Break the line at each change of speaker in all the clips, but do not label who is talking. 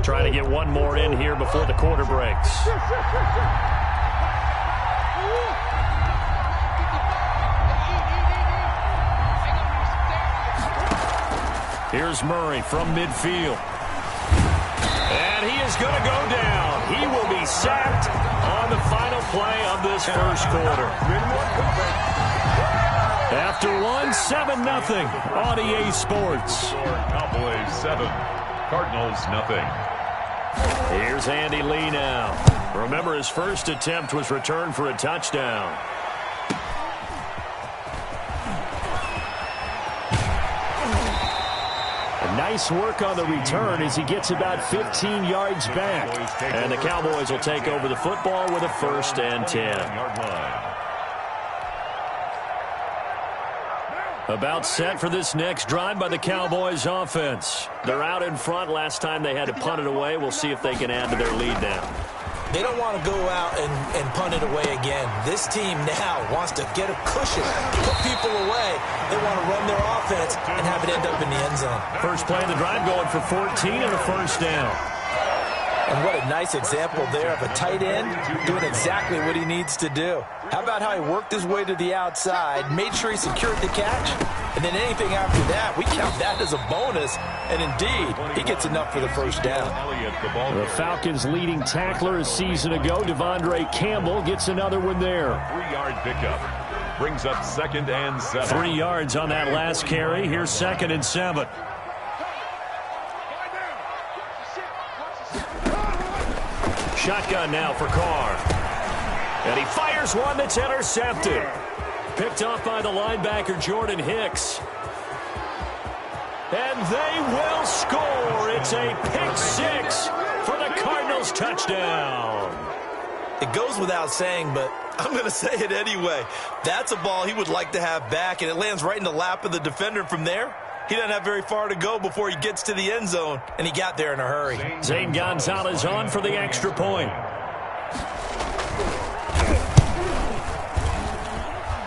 Trying to get one more in here before the quarter breaks. Here's Murray from midfield. And he is going to go down. He will be sacked on the final play of this first quarter. After one, 7-0 on EA Sports.
Cowboys 7, Cardinals 0.
Here's Andy Lee now. Remember, his first attempt was returned for a touchdown. Nice work on the return as he gets about 15 yards back. And the Cowboys will take over the football with a 1st and 10. About set for this next drive by the Cowboys offense. They're out in front. Last time they had to punt it away. We'll see if they can add to their lead now.
They don't want to go out and punt it away again. This team now wants to get a cushion, put people away. They want to run their offense and have it end up in the end zone.
First play of the drive going for 14 and a 1st down.
And what a nice example there of a tight end doing exactly what he needs to do. How about how he worked his way to the outside, made sure he secured the catch, and then anything after that, we count that as a bonus. And indeed, he gets enough for the 1st down.
The Falcons' leading tackler a season ago, Devondre Campbell, gets another one there.
3-yard pickup. Brings up 2nd and 7.
3 yards on that last carry. Here's 2nd and 7. Shotgun now for Carr. And he fires one that's intercepted. Picked off by the linebacker, Jordan Hicks. And they will score. It's a pick 6 for the Cardinals touchdown.
It goes without saying, but I'm going to say it anyway. That's a ball he would like to have back, and it lands right in the lap of the defender from there. He doesn't have very far to go before he gets to the end zone, and he got there in a hurry.
Zane Gonzalez on for the extra point.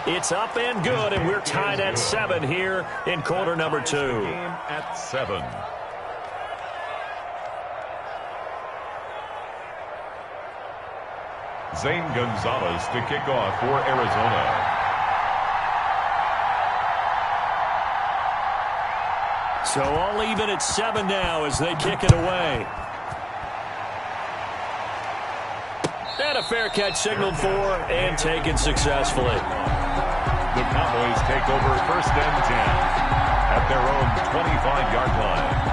It's up and good, and we're tied at 7 here in quarter number 2.
Game at 7. Zane Gonzalez to kick off for Arizona.
So all even at 7 now as they kick it away. And a fair catch signaled for and taken successfully.
The Cowboys take over 1st and 10 at their own 25-yard line.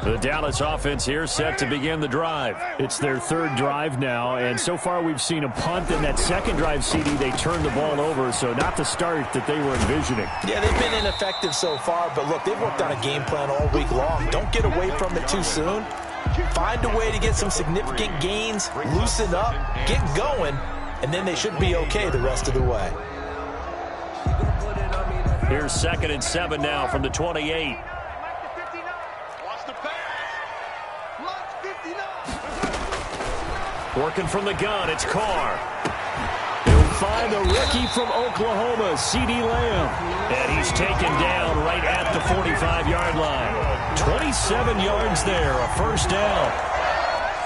The Dallas offense here set to begin the drive. It's their 3rd drive now, and so far we've seen a punt. In that 2nd drive, CD, they turned the ball over, so not the start that they were envisioning.
Yeah, they've been ineffective so far, but look, they've worked on a game plan all week long. Don't get away from it too soon. Find a way to get some significant gains, loosen up, get going, and then they should be okay the rest of the way.
Here's 2nd and 7 now from the 28. Working from the gun, it's Carr. He'll find the rookie from Oklahoma, C.D. Lamb. And he's taken down right at the 45-yard line. 27 yards there, a 1st down.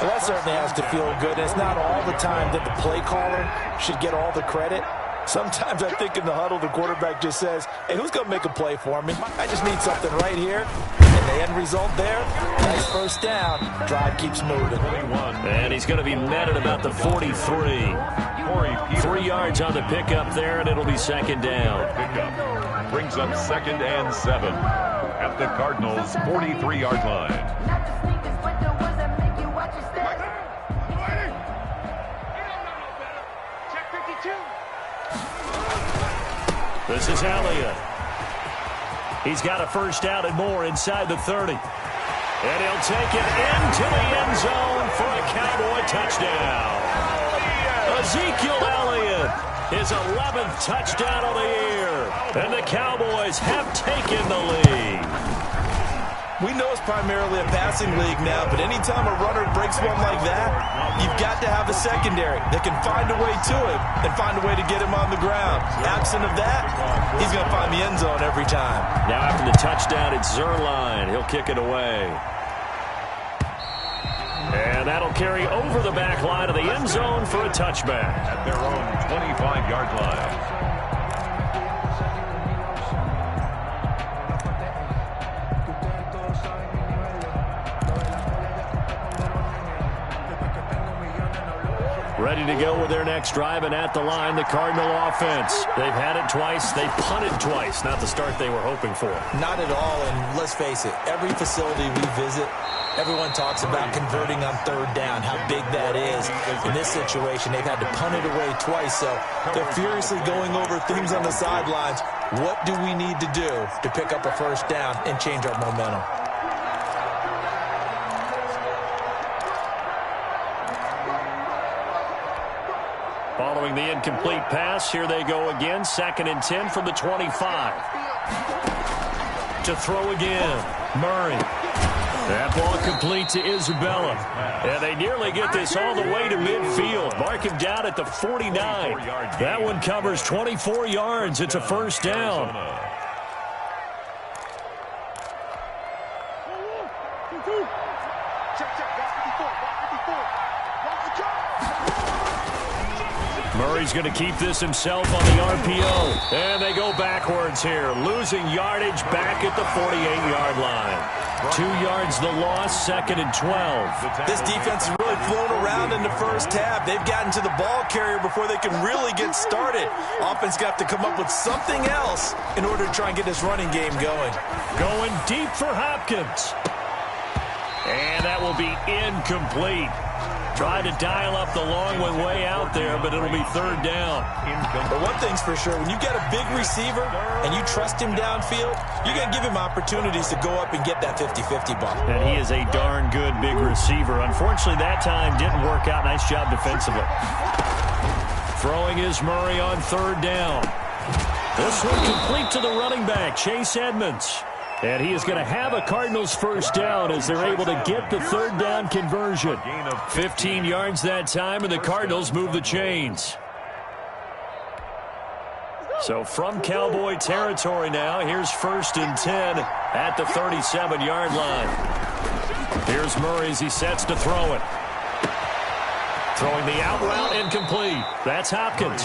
Well, that certainly has to feel good. It's not all the time that the play caller should get all the credit. Sometimes I think in the huddle, the quarterback just says, hey, who's going to make a play for me? I just need something right here. And the end result there, nice 1st down. Drive keeps moving.
And he's going to be met at about the 43. 3 yards on the pickup there, and it'll be 2nd down.
Pickup brings up 2nd and 7 at the Cardinals' 43-yard line.
This is Elliott. He's got a 1st down and more inside the 30. And he'll take it into the end zone for a Cowboy touchdown. Ezekiel Elliott, his 11th touchdown of the year. And the Cowboys have taken the lead.
We know it's primarily a passing league now, but anytime a runner breaks one like that, you've got to have a secondary that can find a way to him and find a way to get him on the ground. Absent of that, he's going to find the end zone every time.
Now after the touchdown, it's Zerline. He'll kick it away. And that'll carry over the back line of the end zone for a touchback.
At their own 25-yard line.
Ready to go with their next drive, and at the line, the Cardinal offense. They've had it twice. They've punted twice. Not the start they were hoping for.
Not at all, and let's face it, every facility we visit, everyone talks about converting on third down, how big that is. In this situation, they've had to punt it away twice, so they're furiously going over things on the sidelines. What do we need to do to pick up a first down and change our momentum?
Following the incomplete pass, here they go again. 2nd and 10 from the 25. To throw again, Murray. That ball complete to Isabella. And they nearly get this all the way to midfield. Mark him down at the 49. That one covers 24 yards. It's a first down. Murray's going to keep this himself on the RPO. And they go backwards here, losing yardage back at the 48-yard line. 2 yards the loss, 2nd and 12.
This defense has really flown around in the first half. They've gotten to the ball carrier before they can really get started. Offense got to come up with something else in order to try and get this running game going.
Going deep for Hopkins. And that will be incomplete. Tried to dial up the long one way out there, but it'll be third down.
But one thing's for sure, when you got a big receiver and you trust him downfield, you're going to give him opportunities to go up and get that 50-50 ball.
And he is a darn good big receiver. Unfortunately, that time didn't work out. Nice job defensively. Throwing is Murray on third down. This one complete to the running back, Chase Edmonds. And he is going to have a Cardinals first down as they're able to get the third down conversion. 15 yards that time, and the Cardinals move the chains. So from Cowboy territory now, here's 1st and 10 at the 37-yard line. Here's Murray as he sets to throw it. Throwing the out route, incomplete. That's Hopkins.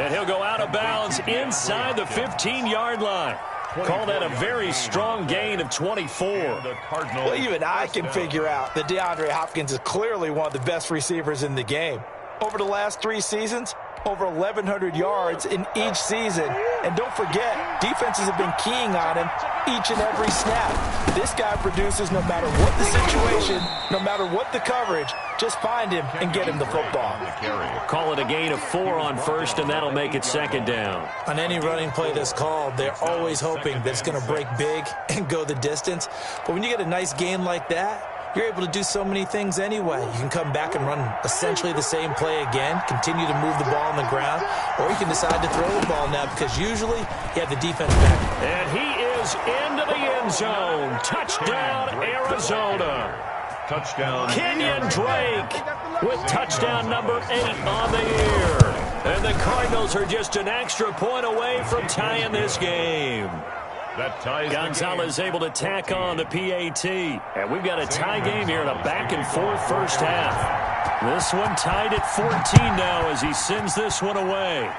And he'll go out of bounds inside the 15-yard line. Call that a very strong gain of 24.
Well, even I can figure out that DeAndre Hopkins is clearly one of the best receivers in the game. Over the last 3 seasons, over 1,100 yards in each season. And don't forget, defenses have been keying on him each and every snap. This guy produces no matter what the situation, no matter what the coverage. Just find him and get him the football.
Call it a gain of 4 on first, and that'll make it 2nd down.
On any running play that's called, they're always hoping that it's going to break big and go the distance. But when you get a nice gain like that, you're able to do so many things anyway. You can come back and run essentially the same play again, continue to move the ball on the ground, or you can decide to throw the ball now because usually you have the defense back.
And he is into the end zone. Touchdown, Arizona.
Touchdown.
Kenyon Drake with touchdown number 8 on the year. And the Cardinals are just an extra point away from tying this game. Gonzalez able to tack on the PAT. And we've got a tie game here in a back-and-forth first half. This one tied at 14 now as he sends this one away.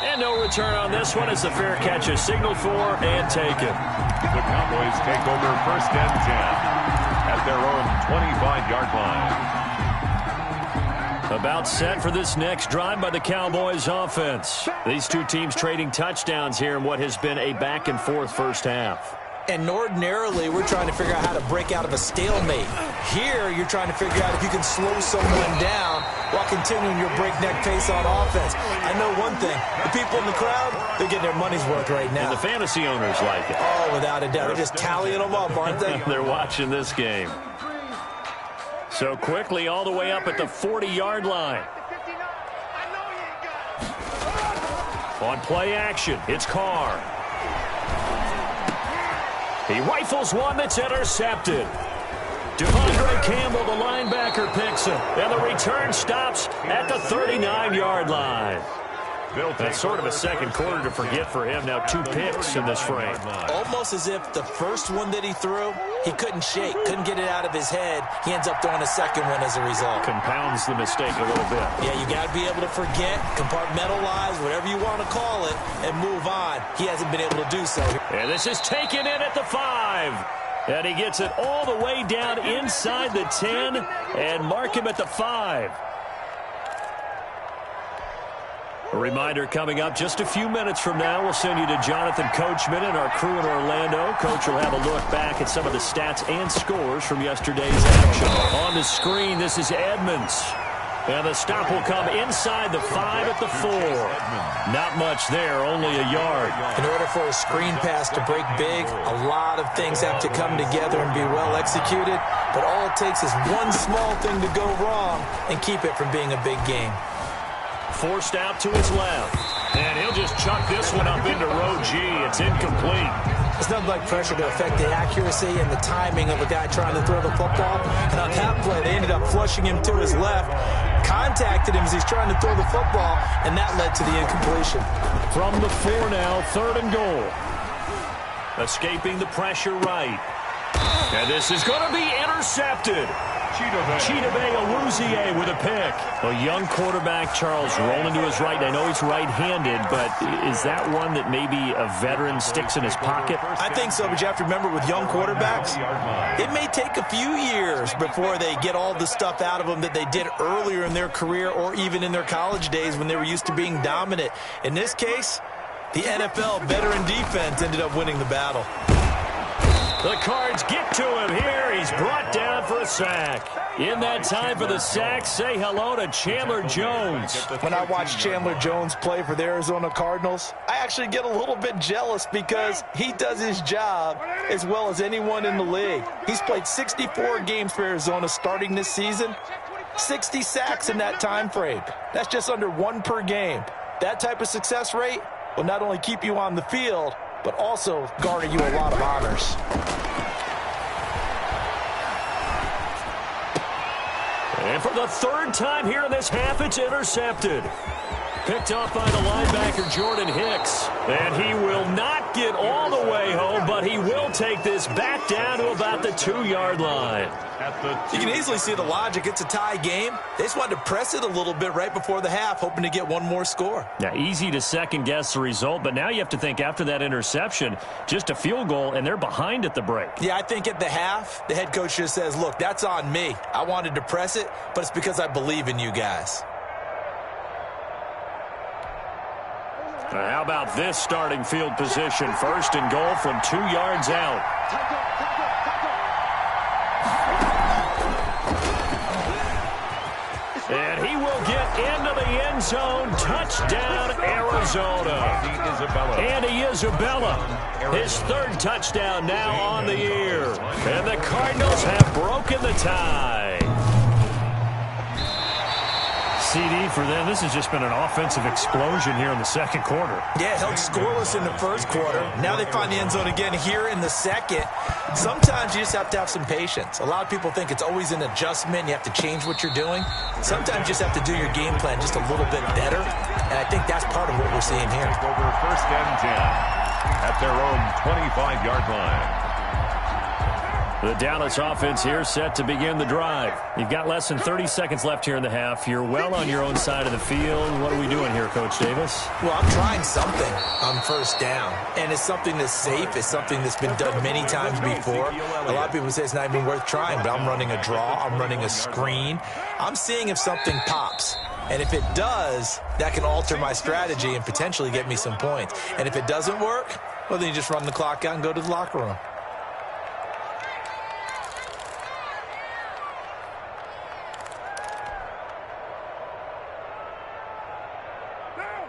And no return on this one as the fair catch is signaled for and taken.
The Cowboys take over 1st and 10 at their own 25-yard line.
About set for this next drive by the Cowboys offense. These two teams trading touchdowns here in what has been a back-and-forth first half.
And ordinarily, we're trying to figure out how to break out of a stalemate. Here, you're trying to figure out if you can slow someone down while continuing your breakneck pace on offense. I know one thing. The people in the crowd, they're getting their money's worth right now.
And the fantasy owners like it.
Oh, without a doubt. They're just tallying them up, aren't they?
They're watching this game. So quickly all the way up at the 40-yard line. On play action, it's Carr. He rifles one that's intercepted. Devondre Campbell, the linebacker, picks him. And the return stops at the 39-yard line. That's sort of a second quarter to forget for him. Now 2 picks in this frame.
Almost as if the first one that he threw, he couldn't shake, couldn't get it out of his head. He ends up throwing a second one as a result.
Compounds the mistake a little bit.
Yeah, you got to be able to forget, compartmentalize, whatever you want to call it, and move on. He hasn't been able to do so.
And this is taken in at the 5. And he gets it all the way down inside the 10 and mark him at the 5. A reminder coming up just a few minutes from now. We'll send you to Jonathan Coachman and our crew in Orlando. Coach will have a look back at some of the stats and scores from yesterday's action. On the screen, this is Edmonds. And the stop will come inside the 5 at the 4. Not much there, only a yard.
In order for a screen pass to break big, a lot of things have to come together and be well executed. But all it takes is one small thing to go wrong and keep it from being a big game.
Forced out to his left. And he'll just chuck this one up into row G. It's incomplete.
It's nothing like pressure to affect the accuracy and the timing of a guy trying to throw the football. And on that play, they ended up flushing him to his left, contacted him as he's trying to throw the football, and that led to the incompletion.
From the 4 now, 3rd and goal. Escaping the pressure right. And this is going to be intercepted. Chidobe Awuzie with a pick. A young quarterback, Charles, rolling to his right. I know he's right-handed, but is that one that maybe a veteran sticks in his pocket?
I think so, but you have to remember with young quarterbacks, it may take a few years before they get all the stuff out of them that they did earlier in their career or even in their college days when they were used to being dominant. In this case, the NFL veteran defense ended up winning the battle.
The Cards get to him here. He's brought down for a sack. In that time for the sack, say hello to Chandler Jones.
When I watch Chandler Jones play for the Arizona Cardinals, I actually get a little bit jealous because he does his job as well as anyone in the league. He's played 64 games for Arizona starting this season, 60 sacks in that time frame. That's just under 1 per game. That type of success rate will not only keep you on the field, but also garner you a lot of honors.
And for the 3rd time here in this half, it's intercepted. Picked off by the linebacker, Jordan Hicks. And he will not get all the way home, but he will take this back down to about the 2-yard line.
You can easily see the logic. It's a tie game. They just wanted to press it a little bit right before the half, hoping to get one more score.
Now, easy to second-guess the result, but now you have to think after that interception, just a field goal, and they're behind at the break.
Yeah, I think at the half, the head coach just says, look, that's on me. I wanted to press it, but it's because I believe in you guys.
How about this starting field position? 1st and goal from 2 yards out. And he will get into the end zone. Touchdown, Arizona. Andy Isabella, his 3rd touchdown now on the year. And the Cardinals have broken the tie. CD for them. This has just been an offensive explosion here in the 2nd quarter.
Yeah, held scoreless in the 1st quarter. Now they find the end zone again here in the 2nd. Sometimes you just have to have some patience. A lot of people think it's always an adjustment. You have to change what you're doing. Sometimes you just have to do your game plan just a little bit better. And I think that's part of what we're seeing here.
Over 1st and 10 at their own 25-yard line.
The Dallas offense here set to begin the drive. You've got less than 30 seconds left here in the half. You're well on your own side of the field. What are we doing here, Coach Davis?
Well, I'm trying something on 1st down. And it's something that's safe. It's something that's been done many times before. A lot of people say it's not even worth trying, but I'm running a draw. I'm running a screen. I'm seeing if something pops. And if it does, that can alter my strategy and potentially get me some points. And if it doesn't work, well, then you just run the clock out and go to the locker room.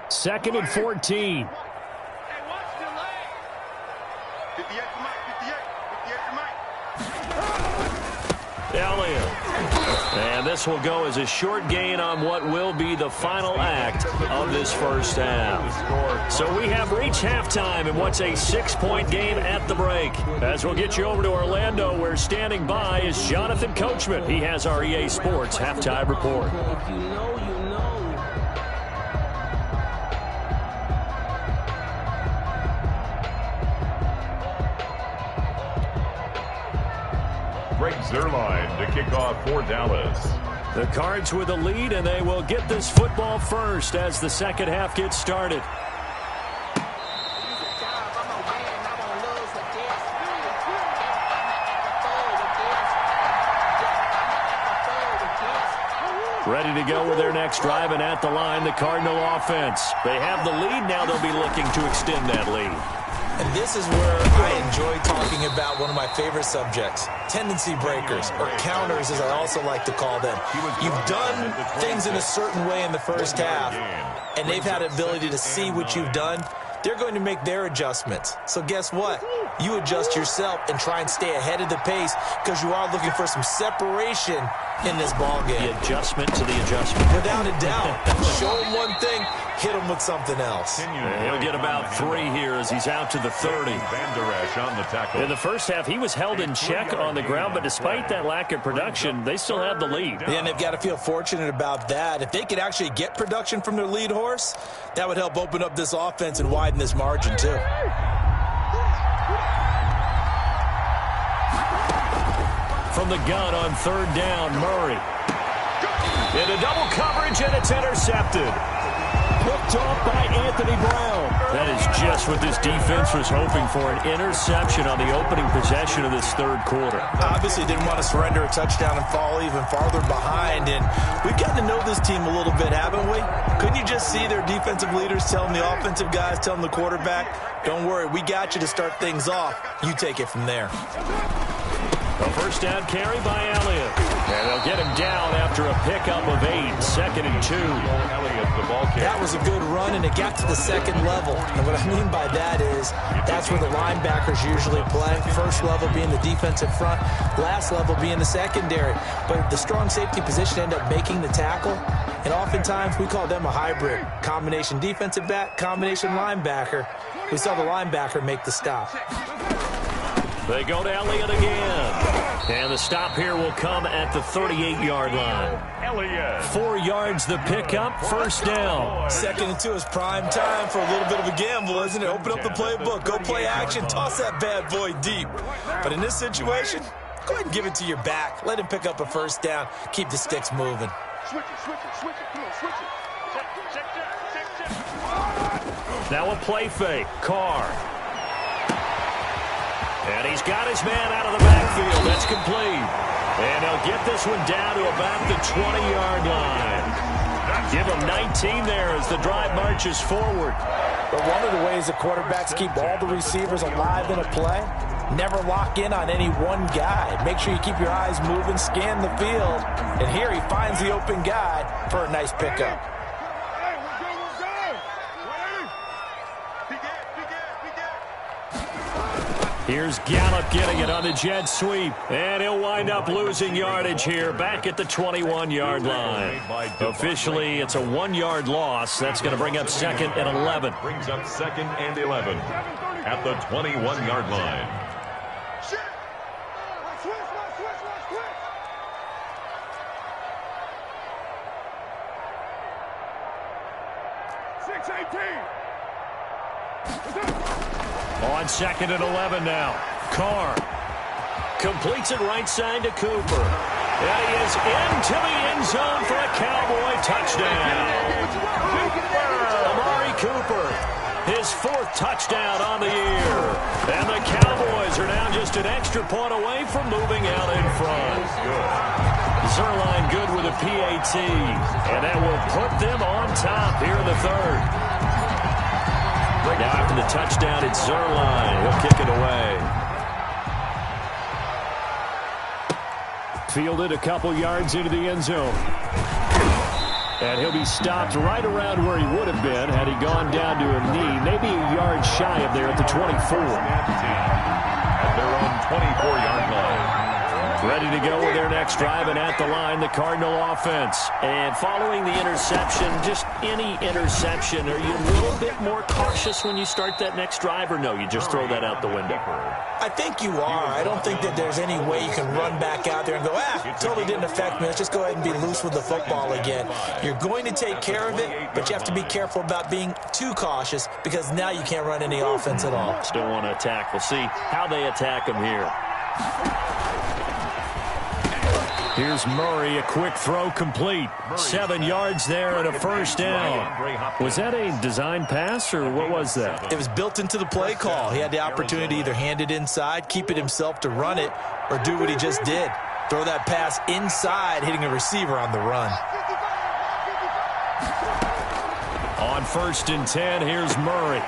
Second and 14. Elliott. And this will go as a short gain on what will be the final act of this first half. So we have reached halftime in what's a 6-point game at the break. As we'll get you over to Orlando, where standing by is Jonathan Coachman. He has our EA Sports halftime report.
If you know, you know.
Greg Zuerlein to kick off for Dallas.
The Cards with a lead, and they will get this football first as the second half gets started. Ready to go with their next drive, and at the line, the Cardinal offense. They have the lead. Now they'll be looking to extend that lead.
And this is where I enjoy talking about one of my favorite subjects, tendency breakers, or counters as I also like to call them. You've done things in a certain way in the first half, and they've had the ability to see what you've done. They're going to make their adjustments. So guess what? You adjust yourself and try and stay ahead of the pace because you are looking for some separation in this ball game.
The adjustment to the adjustment.
Without a doubt. Show him one thing, hit him with something else.
He'll get about 3 here as he's out to the 30.
Van Der Esch on the tackle.
In the first half, he was held in check on the ground, but despite that lack of production, they still have the lead.
And they've got to feel fortunate about that. If they could actually get production from their lead horse, that would help open up this offense and widen this margin too.
From the gun on third down, Murray. Into double coverage, and it's intercepted. Picked off by Anthony Brown. That is just what this defense was hoping for, an interception on the opening possession of this third quarter.
Obviously didn't want to surrender a touchdown and fall even farther behind, and we've gotten to know this team a little bit, haven't we? Couldn't you just see their defensive leaders telling the offensive guys, telling the quarterback, don't worry, we got you to start things off. You take it from there.
A first down carry by Elliott. And they'll get him down after a pickup of 8, 2nd and 2.
That was a good run, and it got to the second level. And what I mean by that is that's where the linebackers usually play. First level being the defensive front, last level being the secondary. But the strong safety position ended up making the tackle. And oftentimes we call them a hybrid. Combination defensive back, combination linebacker. We saw the linebacker make the stop.
They go to Elliott again. And the stop here will come at the 38-yard line.
Elliott.
4 yards the pickup, first down.
2nd and 2 is prime time for a little bit of a gamble, isn't it? Open up the playbook, go play action, toss that bad boy deep. But in this situation, go ahead and give it to your back. Let him pick up a first down. Keep the sticks moving.
Switch it. Come on, switch it.
Now a play fake. Carr. And he's got his man out of the backfield. That's complete. And he'll get this one down to about the 20-yard line. Give him 19 there as the drive marches forward.
But one of the ways the quarterbacks keep all the receivers alive in a play, never lock in on any one guy. Make sure you keep your eyes moving, scan the field. And here he finds the open guy for a nice pickup.
Here's Gallup getting it on the jet sweep. And he'll wind up losing yardage here back at the 21-yard line. Officially, it's a 1-yard loss. That's going to bring up 2nd and 11.
Brings up 2nd and 11 at the 21-yard line.
On 2nd and 11 now. Carr completes it right side to Cooper. And he is into the end zone for a Cowboy touchdown. Amari Cooper, his 4th touchdown on the year. And the Cowboys are now just an extra point away from moving out in front. Zuerlein good with a PAT. And that will put them on top here in the 3rd. Now after the touchdown, it's Zuerlein. He'll kick it away. Fielded a couple yards into the end zone. And he'll be stopped right around where he would have been had he gone down to a knee, maybe a yard shy of there at the 24.
At their own 24-yard line.
Ready to go with their next drive, and at the line, the Cardinal offense. And following the interception, just any interception, are you a little bit more cautious when you start that next drive, or no, you just throw that out the window?
I think you are. I don't think that there's any way you can run back out there and go, totally didn't affect me. Let's just go ahead and be loose with the football again. You're going to take care of it, but you have to be careful about being too cautious because now you can't run any offense at all.
Still want to attack. We'll see how they attack them here. Here's Murray, a quick throw complete. 7 yards there and a first down. Was that a design pass, or what was that?
It was built into the play call. He had the opportunity to either hand it inside, keep it himself to run it, or do what he just did. Throw that pass inside, hitting a receiver on the run.
On 1st and 10, here's Murray.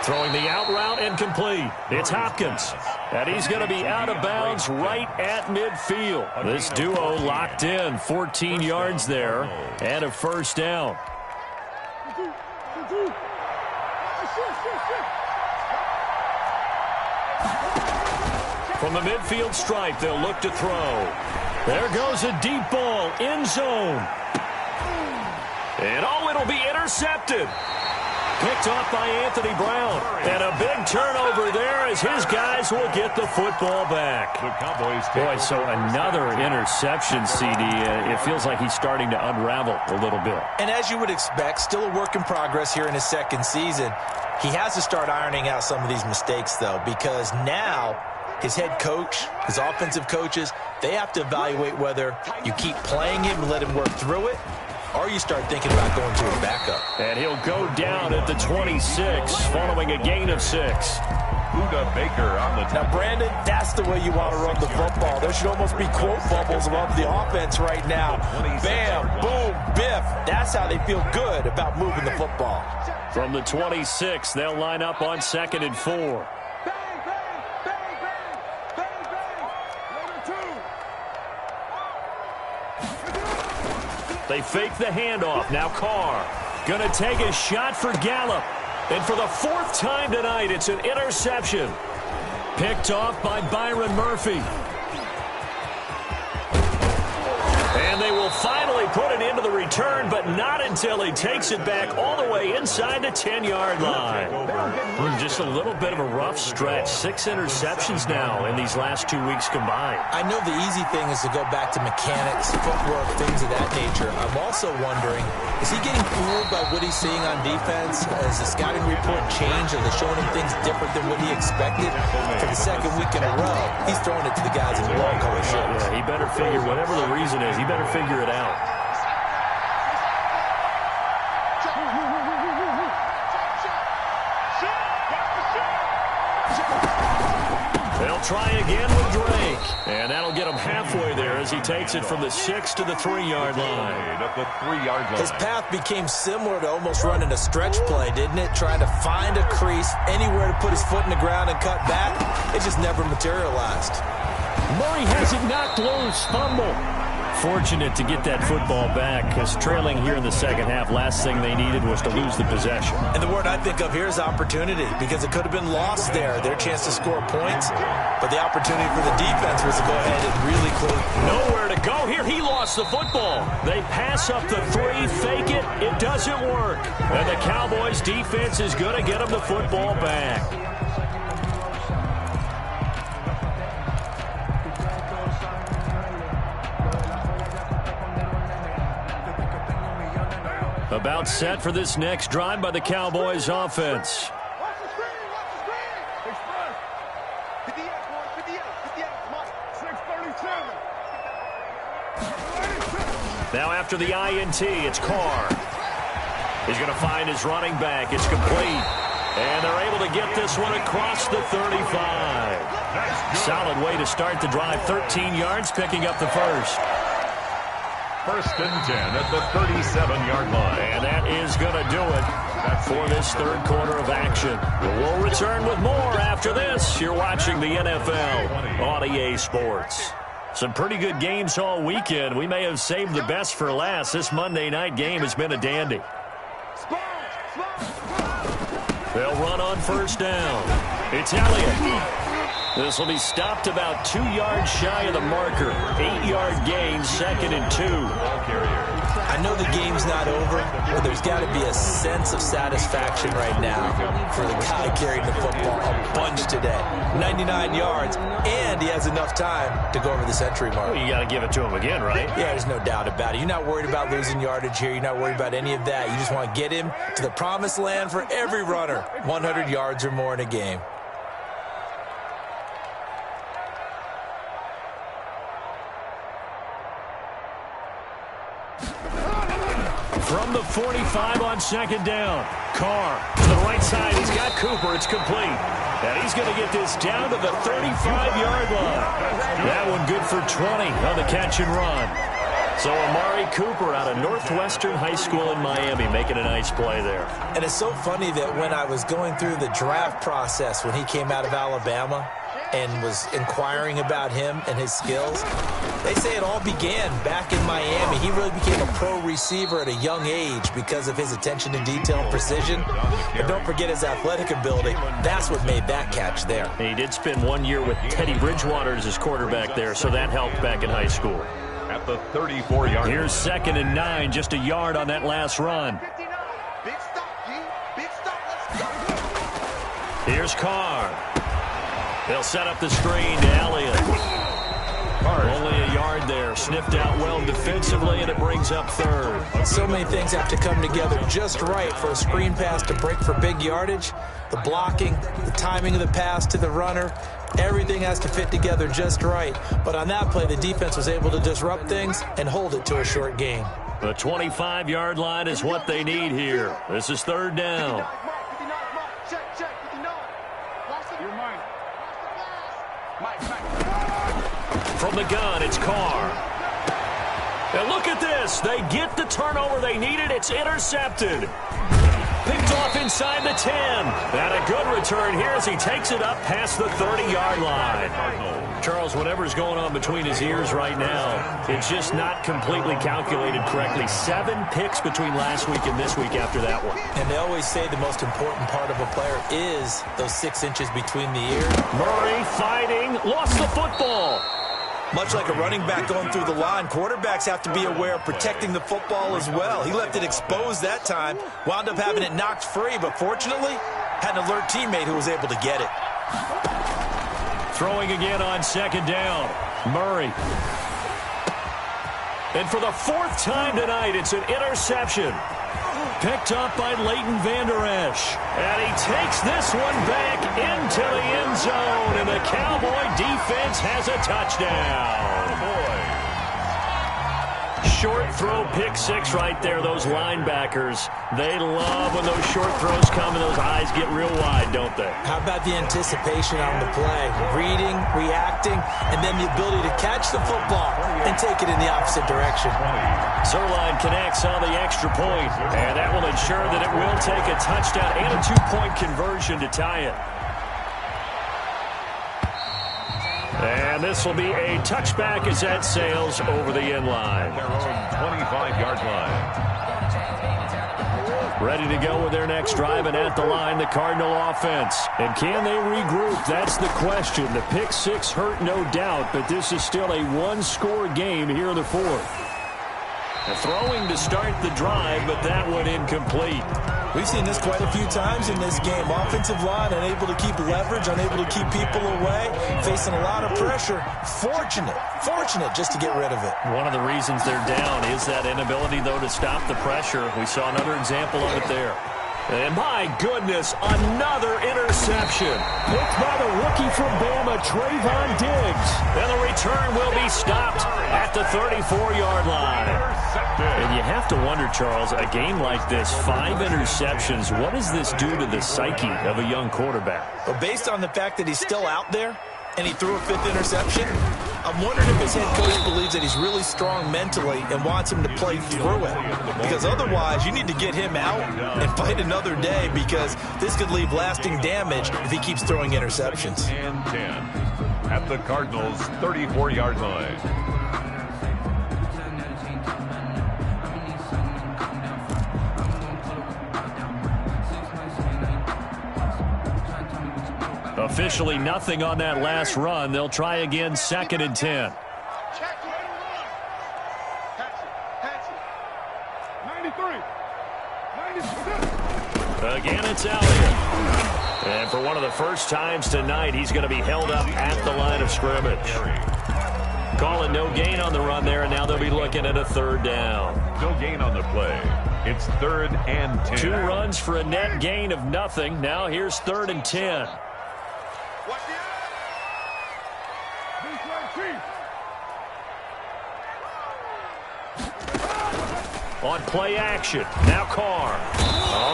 Throwing the out route and complete. It's Hopkins. And he's going to be out of bounds right at midfield. This duo locked in. 14 yards there and a first down. From the midfield stripe, they'll look to throw. There goes a deep ball, end zone. And it'll be intercepted. Picked off by Anthony Brown. And a big turnover there as his guys will get the football back. Boy, so another interception, CD. It feels like he's starting to unravel a little bit.
And as you would expect, still a work in progress here in his second season. He has to start ironing out some of these mistakes, though, because now his head coach, his offensive coaches, they have to evaluate whether you keep playing him and let him work through it, or you start thinking about going to a backup.
And he'll go down at the 26, following a gain of 6.
Buda Baker on the top.
Now, Brandon, that's the way you want to run the football. There should almost be quote bubbles above the offense right now. Bam, boom, biff. That's how they feel good about moving the football.
From the 26, they'll line up on 2nd and 4. They fake the handoff. Now Carr going to take a shot for Gallup. And for the 4th time tonight, it's an interception. Picked off by Byron Murphy. And they will finally put it into the return, but not until he takes it back all the way inside the 10-yard line. Just a little bit of a rough stretch. 6 interceptions now in these last 2 weeks combined.
I know the easy thing is to go back to mechanics, footwork, things of that nature. I'm also wondering, is he getting fooled by what he's seeing on defense? Has the scouting report changed? Are they showing him things different than what he expected? For the 2nd week in a row, he's throwing it to the guys in the long-color shirts.
Yeah, he better figure, whatever the reason is, he better figure it out. They'll try again with Drake. And that'll get him halfway there as he takes it from the 6 to the 3-yard line.
At the 3-yard line.
His path became similar to almost running a stretch play, didn't it? Trying to find a crease, anywhere to put his foot in the ground and cut back. It just never materialized.
Murray has it knocked loose. Fumble. Fortunate to get that football back because trailing here in the second half, last thing they needed was to lose the possession.
And the word I think of here is opportunity because it could have been lost there, their chance to score points. But the opportunity for the defense was to go ahead and really close.
Nowhere to go here. He lost the football. They pass up the 3, fake it. It doesn't work. And the Cowboys defense is going to get them the football back. About set for this next drive by the Cowboys offense.
Watch the screen, watch the screen. Express. 58, boys, 58, Mike. 637.
Now after the INT, it's Carr. He's going to find his running back. It's complete. And they're able to get this one across the 35. Solid way to start the drive. 13 yards, picking up the first.
1st and 10 at the 37-yard line.
And that is going to do it for this 3rd quarter of action. We'll return with more after this. You're watching the NFL on EA Sports. Some pretty good games all weekend. We may have saved the best for last. This Monday night game has been a dandy. They'll run on 1st down. It's Elliott. This will be stopped about 2 yards shy of the marker. 8-yard gain, 2nd and 2.
I know the game's not over, but there's got to be a sense of satisfaction right now for the guy carrying the football a bunch today. 99 yards, and he has enough time to go over the century mark.
Well, you got to give it to him again, right?
Yeah, there's no doubt about it. You're not worried about losing yardage here. You're not worried about any of that. You just want to get him to the promised land for every runner. 100 yards or more in a game.
From the 45 on 2nd down. Carr to the right side. He's got Cooper. It's complete. And he's going to get this down to the 35-yard line. That one good for 20 on the catch and run. So Amari Cooper out of Northwestern High School in Miami making a nice play there.
And it's so funny that when I was going through the draft process when he came out of Alabama and was inquiring about him and his skills, they say it all began back in Miami. He really became a pro receiver at a young age because of his attention to detail and precision. But don't forget his athletic ability. That's what made that catch there.
He did spend 1 year with Teddy Bridgewater as his quarterback there, so that helped back in high school.
At the 34-yard line.
Here's 2nd and 9, just a yard on that last run.
59. Big stop, G. Big stop. Let's go.
Here's Carr. They'll set up the screen to Elliott. Only a yard there. Sniffed out well defensively, and it brings up 3rd.
So many things have to come together just right for a screen pass to break for big yardage. The blocking, the timing of the pass to the runner, everything has to fit together just right. But on that play, the defense was able to disrupt things and hold it to a short gain.
The 25-yard line is what they need here. This is 3rd down.
59, Mark. Check, check. 59. Watch the... You're mine. Watch the pass. Mike.
From the gun, it's Carr. And look at this. They get the turnover they needed. It's intercepted. Picked off inside the 10. And a good return here as he takes it up past the 30-yard line. Charles, whatever's going on between his ears right now, it's just not completely calculated correctly. 7 picks between last week and this week after that one.
And they always say the most important part of a player is those 6 inches between the ears.
Murray fighting, lost the football.
Much like a running back going through the line, quarterbacks have to be aware of protecting the football as well. He left it exposed that time, wound up having it knocked free, but fortunately, had an alert teammate who was able to get it.
Throwing again on 2nd down. Murray. And for the 4th time tonight, it's an interception. Picked up by Leighton Vander Esch. And he takes this one back into the end zone. And the Cowboy defense has a touchdown. Short throw, pick 6 right there. Those linebackers, they love when those short throws come and those eyes get real wide, don't they?
How about the anticipation on the play? Reading, reacting, and then the ability to catch the football and take it in the opposite direction.
Zerline connects on the extra point, and that will ensure that it will take a touchdown and a 2-point conversion to tie it. And this will be a touchback as that sails over the end line.
Their own 25-yard line.
Ready to go with their next drive, and at the line, the Cardinal offense. And can they regroup? That's the question. The pick 6 hurt, no doubt, but this is still a one-score game here in the 4th. Throwing to start the drive, but that one incomplete.
We've seen this quite a few times in this game. Offensive line unable to keep leverage, unable to keep people away, facing a lot of pressure. Fortunate just to get rid of it.
One of the reasons they're down is that inability, though, to stop the pressure. We saw another example of it there. And my goodness, another interception. Picked by the rookie from Bama, Trayvon Diggs. And the return will be stopped at the 34-yard line. And you have to wonder, Charles, a game like this, 5 interceptions, what does this do to the psyche of a young quarterback?
But based on the fact that he's still out there and he threw a 5th interception, I'm wondering if his head coach believes that he's really strong mentally and wants him to play through it. Because otherwise, you need to get him out and fight another day, because this could leave lasting damage if he keeps throwing interceptions.
And 10 at the Cardinals' 34-yard line.
A officially nothing on that last run. They'll try again, 2nd and 10.
Check it. Pass it. 93.
Again, it's Elliott. And for one of the first times tonight, he's going to be held up at the line of scrimmage. Call it no gain on the run there, and now they'll be looking at a 3rd down.
No gain on the play. It's 3rd and 10.
2 runs for a net gain of nothing. Now here's 3rd and 10.
Watch it.
On play action. Now Carr.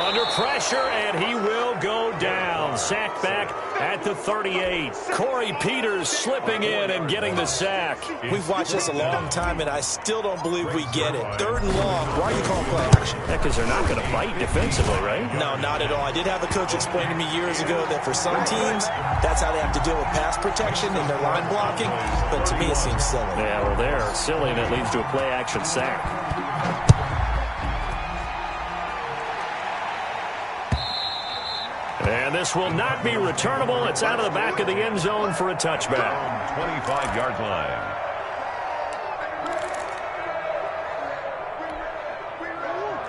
Under pressure, and he will go down. Sacked back at the 38. Corey Peters slipping in and getting the sack.
We've watched this a long time, and I still don't believe we get it. 3rd and long. Why are you calling play action?
Yeah, because they're not going to bite defensively, right?
No, not at all. I did have a coach explain to me years ago that for some teams, that's how they have to deal with pass protection and their line blocking. But to me, it seems silly.
Yeah, well, they're silly, and it leads to a play action sack. And this will not be returnable. It's out of the back of the end zone for a touchback.
25-yard line.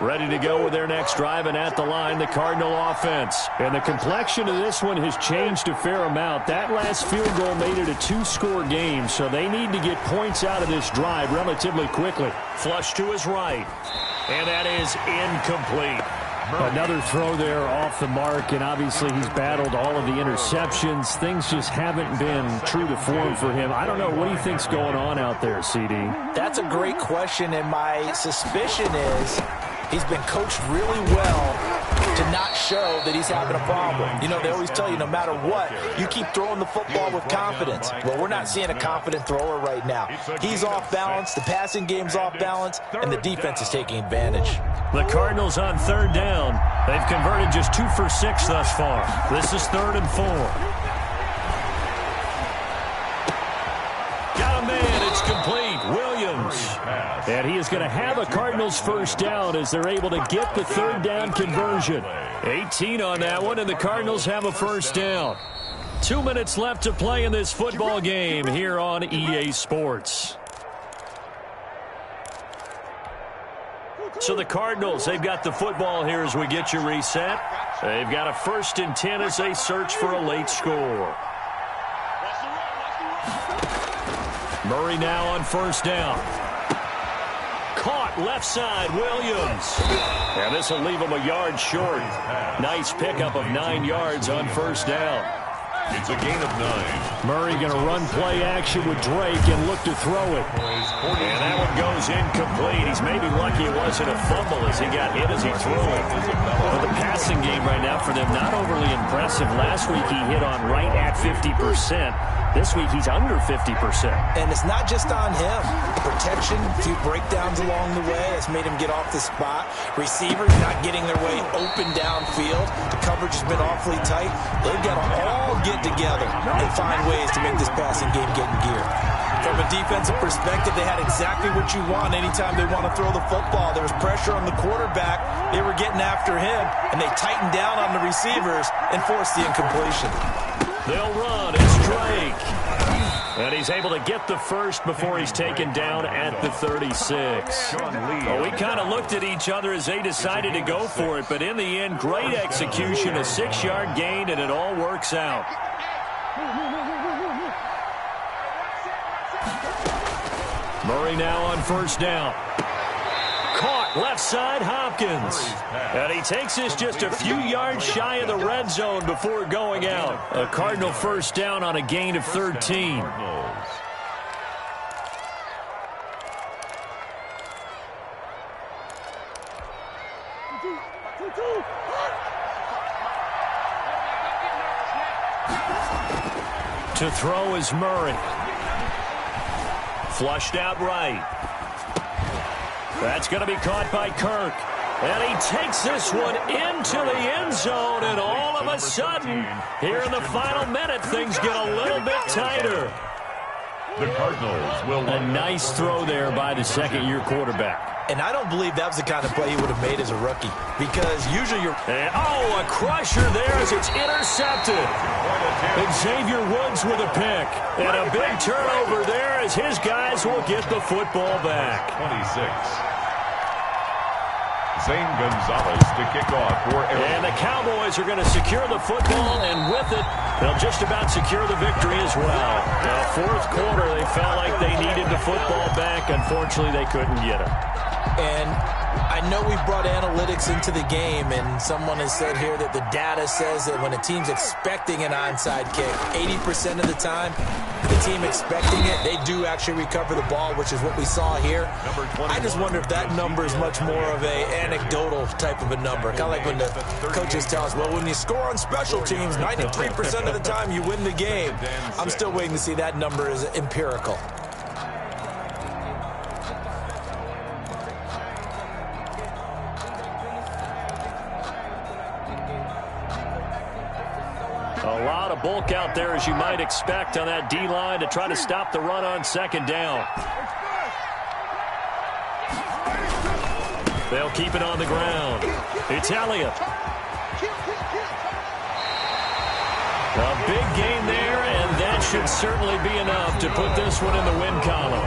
Ready to go with their next drive, and at the line, the Cardinal offense. And the complexion of this one has changed a fair amount. That last field goal made it a 2-score game, so they need to get points out of this drive relatively quickly. Flush to his right, and that is incomplete. Another throw there off the mark, and obviously he's battled all of the interceptions. Things just haven't been true to form for him. I don't know. What do you think's going on out there, CD?
That's a great question, and my suspicion is he's been coached really well to not show that he's having a problem. You know, they always tell you no matter what, you keep throwing the football with confidence. Well, we're not seeing a confident thrower right now. He's off balance, the passing game's off balance, and the defense is taking advantage.
The Cardinals on 3rd down. They've converted just 2 for 6 thus far. This is 3rd and 4. Got a man. It's complete. Williams. And he is going to have a Cardinals 1st down as they're able to get the 3rd down conversion. 18 on that one, and the Cardinals have a 1st down. 2 minutes left to play in this football game here on EA Sports. So the Cardinals, they've got the football here as we get you reset. They've got a 1st and 10 as they search for a late score. Murray now on 1st down. Caught left side, Williams. And this will leave him a yard short. Nice pickup of 9 yards on 1st down.
It's a gain of 9.
Murray going to run play action with Drake and look to throw it. And that one goes incomplete. He's maybe lucky it wasn't a fumble as he got hit as he threw it. But the passing game right now for them, not overly impressive. Last week he hit on right at 50%. This week he's under 50%.
And it's not just on him. Protection, a few breakdowns along the way has made him get off the spot. Receivers not getting their way open downfield. The coverage has been awfully tight. They've got to all get together and find ways to make this passing game get in gear. From a defensive perspective, they had exactly what you want anytime they want to throw the football. There was pressure on the quarterback. They were getting after him, and they tightened down on the receivers and forced the incompletion.
They'll run. It's Drake. And he's able to get the 1st before he's taken down at the 36. Well, we kind of looked at each other as they decided to go for it, but in the end, great execution, a 6-yard gain, and it all works out. Murray now on 1st down. Caught left side, Hopkins. And he takes this just a few yards shy of the red zone before going out. A Cardinal 1st down on a gain of 13. To throw is Murray. Flushed out right. That's going to be caught by Kirk. And he takes this one into the end zone, and all of a sudden, here in the final minute, things get a little bit tighter.
The Cardinals will...
A nice throw there by the second-year quarterback.
And I don't believe that was the kind of play he would have made as a rookie. Because usually you're...
And, a crusher there as it's intercepted. Xavier Woods with a pick. And a big turnover there as his guys will get the football back.
26. Zane Gonzalez to kick off for Arizona.
And the Cowboys are going to secure the football, and with it, they'll just about secure the victory as well. Now, fourth quarter, they felt like they needed the football back. Unfortunately, they couldn't get it.
And I know we brought analytics into the game, and someone has said here that the data says that when a team's expecting an onside kick, 80% of the time, the team expecting it, they do actually recover the ball, which is what we saw here. I just wonder if that number is much more of a anecdotal type of a number. Kind of like when the coaches tell us, well, when you score on special teams, 93% of the time you win the game. I'm still waiting to see that number is empirical.
A lot of bulk out there, as you might expect, on that D-line to try to stop the run on second down. They'll keep it on the ground. It's Elliott. A big gain there, and that should certainly be enough to put this one in the win column.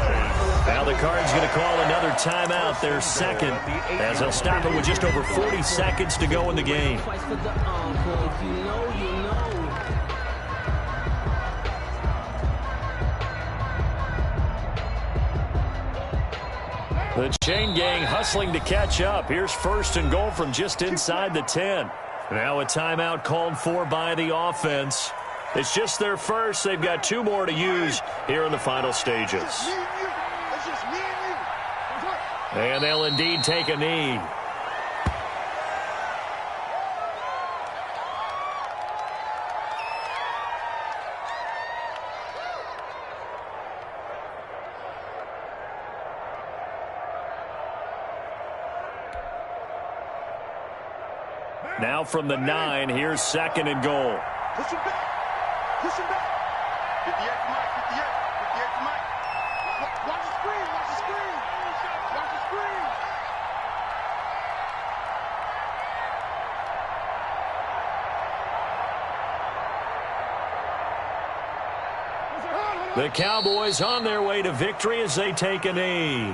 Now the Cards going to call another timeout, their second, as they'll stop it with just over 40 seconds to go in the game. The chain gang hustling to catch up. Here's first and goal from just inside the 10. Now a timeout called for by the offense. It's just their first. They've got two more to use here in the final stages. And they'll indeed take a knee. Now from the 9, here's second and goal.
Push him back. Push him back. 58 to Mike. 58. 58 to Mike. Watch the screen. Watch the screen. Watch the screen.
The Cowboys on their way to victory as they take a knee.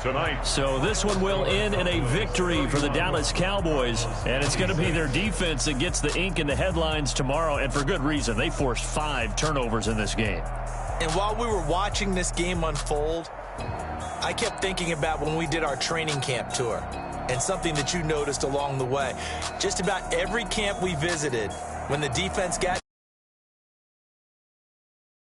Tonight.
So this one will end in a victory for the Dallas Cowboys, and it's going to be their defense that gets the ink in the headlines tomorrow, and for good reason. They forced 5 turnovers in this game.
And while we were watching this game unfold, I kept thinking about when we did our training camp tour, and something that you noticed along the way. Just about every camp we visited, when the defense got